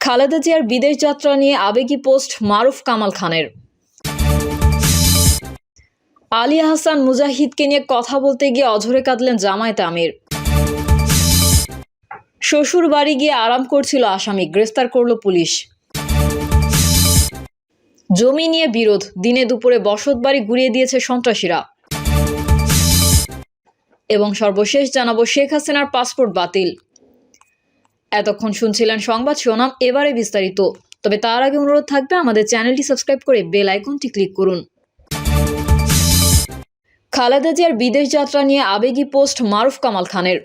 খালেদা জিয়ার বিদেশ যাত্রা নিয়ে আবেগী পোস্ট মারুফ কামাল খানের। আলী আহসান মুজাহিদকে নিয়ে কথা বলতে গিয়ে অঝরে কাঁদলেন জামায়াতে আমির। শ্বশুর বাড়ি গিয়ে আরাম করছিল আসামি, গ্রেফতার করল পুলিশ। জমি নিয়ে বিরোধ, দিনে দুপুরে বসতবাড়ি গুড়িয়ে দিয়েছে সন্ত্রাসীরা। এবং সর্বশেষ জানাবো শেখ হাসিনার পাসপোর্ট বাতিল। এতক্ষণ শুনছিলেন সংবাদ শিরোনাম, এবারে বিস্তারিত। তবে তার আগে অনুরোধ থাকবে আমাদের চ্যানেলটি সাবস্ক্রাইব করে বেল আইকনটি ক্লিক করুন। খালেদা জিয়ার বিদেশ যাত্রা নিয়ে আবেগী পোস্ট মারুফ কামাল খানের।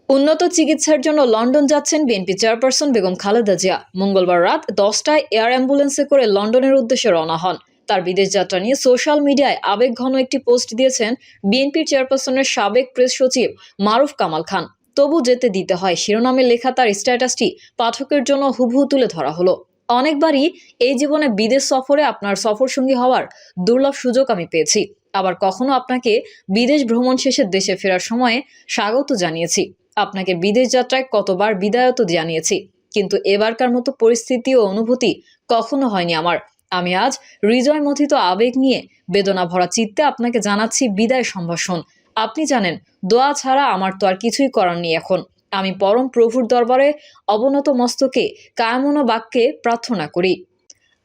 উন্নত চিকিৎসার জন্য লন্ডন যাচ্ছেন বিএনপি চেয়ারপারসন বেগম খালেদা জিয়া। মঙ্গলবার রাত 10টায় এয়ার অ্যাম্বুলেন্সে করে লন্ডনের উদ্দেশ্যে রওনা হন। তার বিদেশ যাত্রা নিয়ে সোশ্যাল মিডিয়ায় আবেগঘন একটি পোস্ট দিয়েছেন বিএনপির চেয়ারপারসনের সাবেক প্রেস সচিব মারুফ কামাল খান। তবু যেতে দিতে হয় শিরোনামে লেখা তার স্ট্যাটাসটি পাঠকের জন্য হুবহু তুলে ধরা হলো। অনেকবারই এই জীবনে বিদেশ সফরে আপনার সফরসঙ্গী হওয়ার দুর্লভ সুযোগ আমি পেয়েছি। আবার কখনো আপনাকে বিদেশ ভ্রমণ শেষে দেশে ফেরার সময়ে স্বাগত জানিয়েছি। আপনাকে বিদেশ যাত্রায় কতবার বিদায়ত জানিয়েছি, কিন্তু এবারকার মতো পরিস্থিতি ও অনুভূতি কখনো হয়নি আমার। আমি আজ হৃদয় মথিত আবেগ নিয়ে বেদনা ভরা চিত্তে আপনাকে জানাচ্ছি বিদায় সম্ভাষণ। আপনি জানেন, দোয়া ছাড়া আমার তো আর কিছুই করার নেই এখন। আমি পরম প্রভুর দরবারে অবনত মস্তকে কায়মন বাক্যে প্রার্থনা করি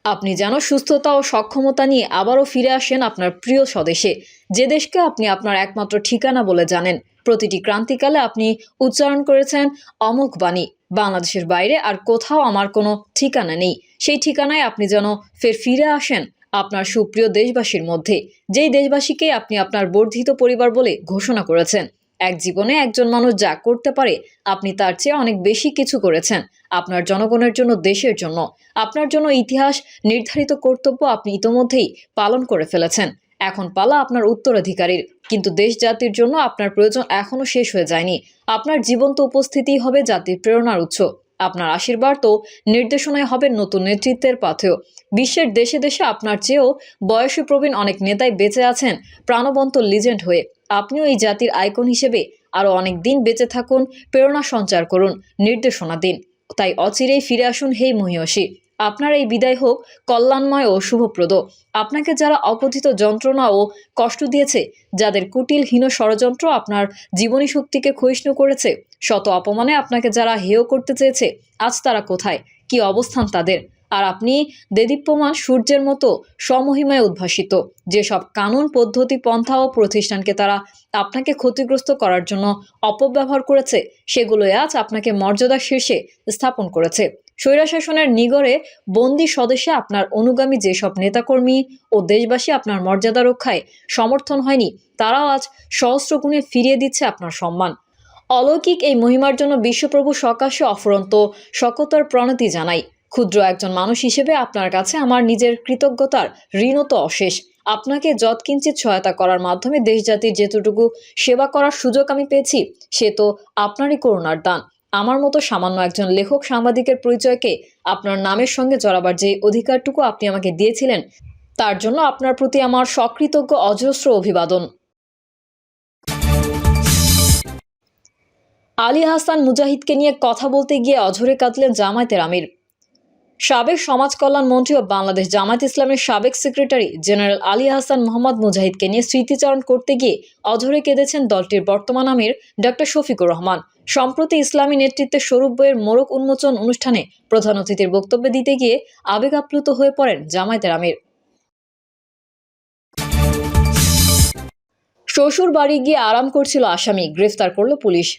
আপনি যেন সুস্থতা ও সক্ষমতা নিয়ে আবারও ফিরে আসেন আপনার প্রিয় স্বদেশে, যে দেশকে আপনি আপনার একমাত্র ঠিকানা বলে জানেন। প্রতিটি ক্রান্তিকালে আপনি উচ্চারণ করেছেন অমোঘ বাণী, বাংলাদেশের বাইরে আর কোথাও আমার কোনো ঠিকানা নেই। সেই ঠিকানায় আপনি যেন ফিরে আসেন আপনার সুপ্রিয় দেশবাসীর মধ্যে, যেই দেশবাসীকে আপনি আপনার বর্ধিত পরিবার বলে ঘোষণা করেছেন। এক জীবনে একজন মানুষ যা করতে পারে, আপনি তার চেয়ে অনেক বেশি কিছু করেছেন। আপনার জনগণের জন্য, দেশের জন্য, আপনার জন্য ইতিহাস নির্ধারিত কর্তব্য আপনি ইতোমধ্যেই পালন করে ফেলেছেন। এখন পালা আপনার উত্তরাধিকারীর। কিন্তু দেশ জাতির জন্য আপনার প্রয়োজন এখনো শেষ হয়ে যায়নি। আপনার জীবন্ত উপস্থিতি হবে জাতির প্রেরণার উৎস। আপনার আশীর্বাদ ও নির্দেশনায় হবে নতুন নেতৃত্বের পথেও। বিশ্বের দেশে দেশে আপনার চেয়েও বয়সী প্রবীণ অনেক নেতাই বেঁচে আছেন প্রাণবন্ত লিজেন্ড হয়ে। আপনিও এই জাতির আইকন হিসেবে আরও অনেক দিন বেঁচে থাকুন, প্রেরণা সঞ্চার করুন, নির্দেশনা দিন। তাই অচিরেই ফিরে আসুন হে মহিয়সী। আপনার এই বিদায় হোক কল্যাণময় ও শুভপ্রদ। আপনাকে যারা অকথিত যন্ত্রণা ও কষ্ট দিয়েছে, যাদের কুটিলহীন ষড়যন্ত্র আপনার জীবনী শক্তিকে ক্ষয়িষ্ণু করেছে, শত অপমানে আপনাকে যারা হেয় করতে চেয়েছে, আজ তারা কোথায়, কি অবস্থান তাদের? আর আপনি দেদীপ্যমান সূর্যের মতো স্বমহিমায় উদ্ভাসিত। যেসব কানুন, পদ্ধতি, পন্থা ও প্রতিষ্ঠানকে তারা আপনাকে ক্ষতিগ্রস্ত করার জন্য অপব্যবহার করেছে, সেগুলোই আজ আপনাকে মর্যাদার শীর্ষে স্থাপন করেছে। স্বৈরশাসনের নিগড়ে বন্দি স্বদেশে আপনার অনুগামী যেসব নেতাকর্মী ও দেশবাসী আপনার মর্যাদা রক্ষায় সমর্থন হয়নি, তারাও আজ সহস্র গুণে ফিরিয়ে দিচ্ছে আপনার সম্মান। অলৌকিক এই মহিমার জন্য বিশ্বপ্রভু সকাশে অফুরন্ত শকতার প্রণতি জানাই। ক্ষুদ্র একজন মানুষ হিসেবে আপনার কাছে আমার নিজের কৃতজ্ঞতার ঋণও তো অশেষ। আপনাকে যৎকিঞ্চিত সহায়তা করার মাধ্যমে দেশ জাতির যেতটুকু সেবা করার সুযোগ আমি পেয়েছি, সে তো আপনারই করুণার দান। আমার মতো সামান্য একজন লেখক সাংবাদিকের পরিচয়কে আপনার নামের সঙ্গে জড়াবার যে অধিকারটুকু আপনি আমাকে দিয়েছিলেন, তার জন্য আপনার প্রতি আমার সকৃতজ্ঞ অজস্র অভিবাদন। আলী আহসান মুজাহিদকে নিয়ে কথা বলতে গিয়ে অঝরে কাঁদলেন জামায়াতের আমির। সাবেক সমাজ কল্যাণ মন্ত্রী ও বাংলাদেশ জামায়াত ইসলামের সাবেক সেক্রেটারি জেনারেল আলী আহসান মোহাম্মদ মুজাহিদকে নিয়ে স্মৃতিচারণ করতে গিয়ে অঝরে কেঁদেছেন দলটির বর্তমান আমির ডক্টর শফিকুর রহমান। সম্প্রতি ইসলামী নেতৃত্বের স্বরূপ বইয়ের মোড়ক উন্মোচন অনুষ্ঠানে প্রধান অতিথির বক্তব্য দিতে গিয়ে আবেগ আপ্লুত হয়ে পড়েন জামায়াতের আমির। শ্বশুর বাড়ি গিয়ে আরাম করছিল আসামি, গ্রেফতার করল পুলিশ।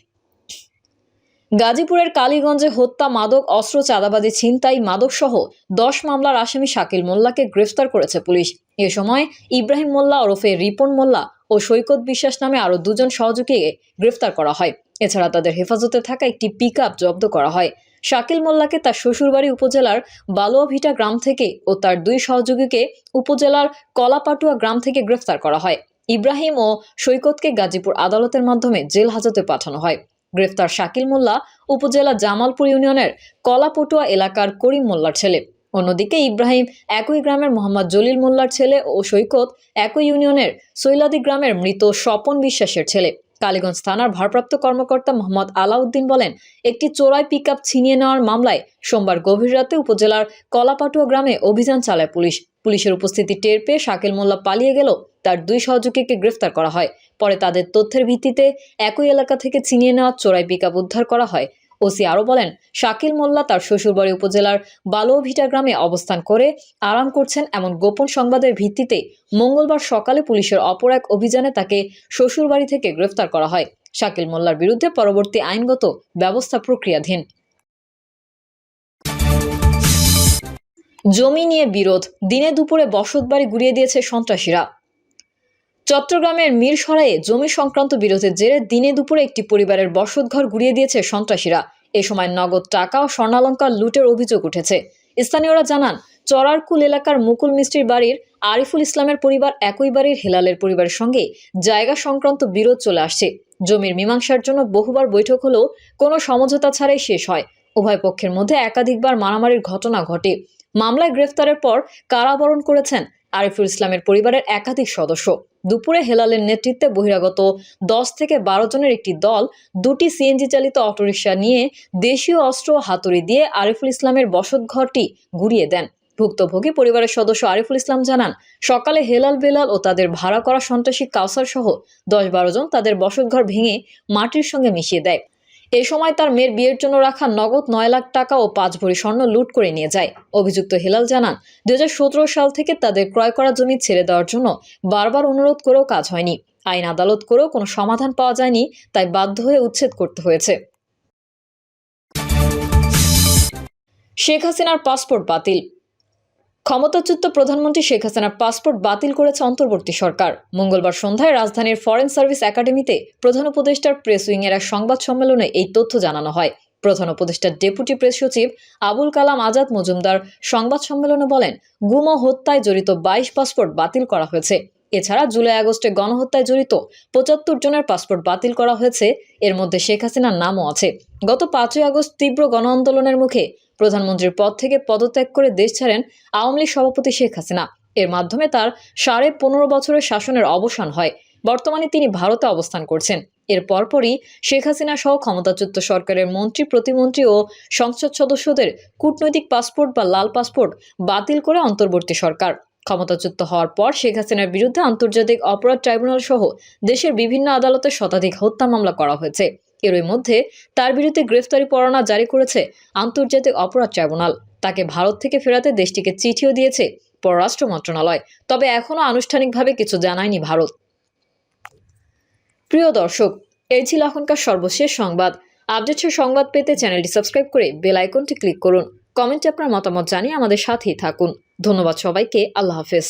গাজীপুরের কালীগঞ্জে হত্যা, মাদক, অস্ত্র, চাঁদাবাজি, ছিনতাই, মাদকসহ 10 মামলার আসামি শাকিল মোল্লাকে গ্রেফতার করেছে পুলিশ। এ সময় ইব্রাহিম মোল্লা ওরফে রিপন মোল্লা ও সৈকত বিশ্বাস নামে আরও 2 জন সহযোগীকে গ্রেফতার করা হয়। এছাড়া তাদের হেফাজতে থাকা একটি পিকআপ জব্দ করা হয়। শাকিল মোল্লাকে তার শ্বশুরবাড়ি উপজেলার বালুয়াভিটা গ্রাম থেকে ও তার 2 সহযোগীকে উপজেলার কলাপাটুয়া গ্রাম থেকে গ্রেফতার করা হয়। ইব্রাহিম ও সৈকতকে গাজীপুর আদালতের মাধ্যমে জেল হাজতে পাঠানো হয়। গ্রেফতার শাকিল মোল্লা উপজেলা জামালপুর ইউনিয়নের কলাপটুয়া এলাকার করিম মোল্লার ছেলে। অন্যদিকে ইব্রাহিম একই গ্রামের মোহাম্মদ জলিল মোল্লার ছেলে ও সৈকত একই ইউনিয়নের সৈলাদি গ্রামের মৃত স্বপন বিশ্বাসের ছেলে। কালীগঞ্জ থানার ভারপ্রাপ্ত কর্মকর্তা মোহাম্মদ আলাউদ্দিন বলেন, একটি চোরাই পিকআপ ছিনিয়ে নেওয়ার মামলায় সোমবার গভীর রাতে উপজেলার কলাপাটুয়া গ্রামে অভিযান চালায় পুলিশ। পুলিশের উপস্থিতি টের পেয়ে শাকিল মোল্লা পালিয়ে গেল তার 2 সহযোগীকে গ্রেফতার করা হয়। পরে তাদের তথ্যের ভিত্তিতে একই এলাকা থেকে ছিনিয়ে নেওয়া চোরাই পিকআপ উদ্ধার করা হয়। ওসি আরও বলেন, শাকিল মোল্লা তার শ্বশুরবাড়ি উপজেলার বালুভিটা গ্রামে অবস্থান করে আরাম করছেন এমন গোপন সংবাদের ভিত্তিতে মঙ্গলবার সকালে পুলিশের অপর এক অভিযানে তাকে শ্বশুরবাড়ি থেকে গ্রেফতার করা হয়। শাকিল মোল্লার বিরুদ্ধে পরবর্তী আইনগত ব্যবস্থা প্রক্রিয়াধীন। জমি নিয়ে বিরোধ, দিনে দুপুরে বসতবাড়ি গুড়িয়ে দিয়েছে সন্ত্রাসীরা। চট্টগ্রামের মিরসরাইয়ে জমি সংক্রান্ত বিরোধের জেরে দিনে দুপুরে একটি পরিবারের বসতঘর গুড়িয়ে দিয়েছে সন্ত্রাসীরা। এ সময় নগদ টাকা ও স্বর্ণালংকার লুটের অভিযোগ উঠেছে। স্থানীয়রা জানান, চরারকুল এলাকার মুকুল মিস্ত্রির বাড়ির আরিফুল ইসলামের পরিবার একই বাড়ির হেলালের পরিবারের সঙ্গে জায়গা সংক্রান্ত বিরোধ চলে আসছে। জমির মীমাংসার জন্য বহুবার বৈঠক হলেও কোনো সমঝোতা ছাড়াই শেষ হয়। উভয় পক্ষের মধ্যে একাধিকবার মারামারির ঘটনা ঘটে। মামলায় গ্রেফতারের পর কারাবরণ করেছেন আরিফুল ইসলামের পরিবারের একাধিক সদস্য। দুপুরে হেলালের নেতৃত্বে বহিরাগত 10 থেকে 12 জনের একটি দল 2টি সিএনজি চালিত অটোরিকশা নিয়ে দেশীয় অস্ত্র ও হাতুড়ি দিয়ে আরিফুল ইসলামের বসতঘরটি গুড়িয়ে দেন। ভুক্তভোগী পরিবারের সদস্য আরিফুল ইসলাম জানান, সকালে হেলাল বেলাল ও তাদের ভাড়া করা সন্ত্রাসী কাউসার সহ 10-12 জন তাদের বসতঘর ভেঙে মাটির সঙ্গে মিশিয়ে দেয়। এ সময় তার মেয়ের বিয়ের জন্য রাখা নগদ 9 লাখ টাকা ও 5 ভরি স্বর্ণ লুট করে নিয়ে যায়। অভিযুক্ত হেলাল জানান, 2017 সাল থেকে তাদের ক্রয় করা জমি ছেড়ে দেওয়ার জন্য বারবার অনুরোধ করেও কাজ হয়নি। আইন আদালত করেও কোনো সমাধান পাওয়া যায়নি, তাই বাধ্য হয়ে উচ্ছেদ করতে হয়েছে। শেখ হাসিনার পাসপোর্ট বাতিল। ক্ষমতাচ্যুত প্রধানমন্ত্রী শেখ হাসিনার পাসপোর্ট বাতিল করেছে অন্তর্বর্তী সরকার। মঙ্গলবার সন্ধ্যায় রাজধানীর ফরেন সার্ভিস একাডেমিতে প্রধান উপদেষ্টার প্রেস উইংয়ের এক সংবাদ সম্মেলনে এই তথ্য জানানো হয়। প্রধান উপদেষ্টার ডেপুটি প্রেস সচিব আবুল কালাম আজাদ মজুমদার সংবাদ সম্মেলনে বলেন, গুম ও হত্যায় জড়িত 22 পাসপোর্ট বাতিল করা হয়েছে। এছাড়া জুলাই-আগস্টে গণহত্যায় জড়িত 75 জনের পাসপোর্ট বাতিল করা হয়েছে। এর মধ্যে শেখ হাসিনার নামও আছে। গত 5ই আগস্ট তীব্র গণ আন্দোলনের মুখে প্রধানমন্ত্রীর পদ থেকে পদত্যাগ করে দেশ ছাড়েন আওয়ামী লীগ সভাপতি শেখ হাসিনা। এর মাধ্যমে তার 15.5 বছরের শাসনের অবসান হয়। বর্তমানে তিনি ভারতে অবস্থান করছেন। এর পরপরই শেখ হাসিনা সহ ক্ষমতাচ্যুত সরকারের মন্ত্রী, প্রতিমন্ত্রী ও সংসদ সদস্যদের কূটনৈতিক পাসপোর্ট বা লাল পাসপোর্ট বাতিল করে অন্তর্বর্তী সরকার। ক্ষমতাচ্যুত হওয়ার পর শেখ হাসিনার বিরুদ্ধে আন্তর্জাতিক অপরাধ ট্রাইব্যুনাল সহ দেশের বিভিন্ন আদালতে শতাধিক হত্যা মামলা করা হয়েছে। এরই মধ্যে তার বিরুদ্ধে গ্রেফতারি পরোয়ানা জারি করেছে আন্তর্জাতিক অপরাধ ট্রাইব্যুনাল। তাকে ভারত থেকে ফেরাতে দেশটিকে চিঠিও দিয়েছে পররাষ্ট্র মন্ত্রণালয়, তবে এখনও আনুষ্ঠানিকভাবে কিছু জানায়নি ভারত। প্রিয় দর্শক, এই ছিল এখনকার সর্বশেষ সংবাদ। আপডেটের সংবাদ পেতে চ্যানেলটি সাবস্ক্রাইব করে বেল আইকনটি ক্লিক করুন। কমেন্টে আপনার মতামত জানিয়ে আমাদের সাথেই থাকুন। ধন্যবাদ সবাইকে। আল্লাহ হাফেজ।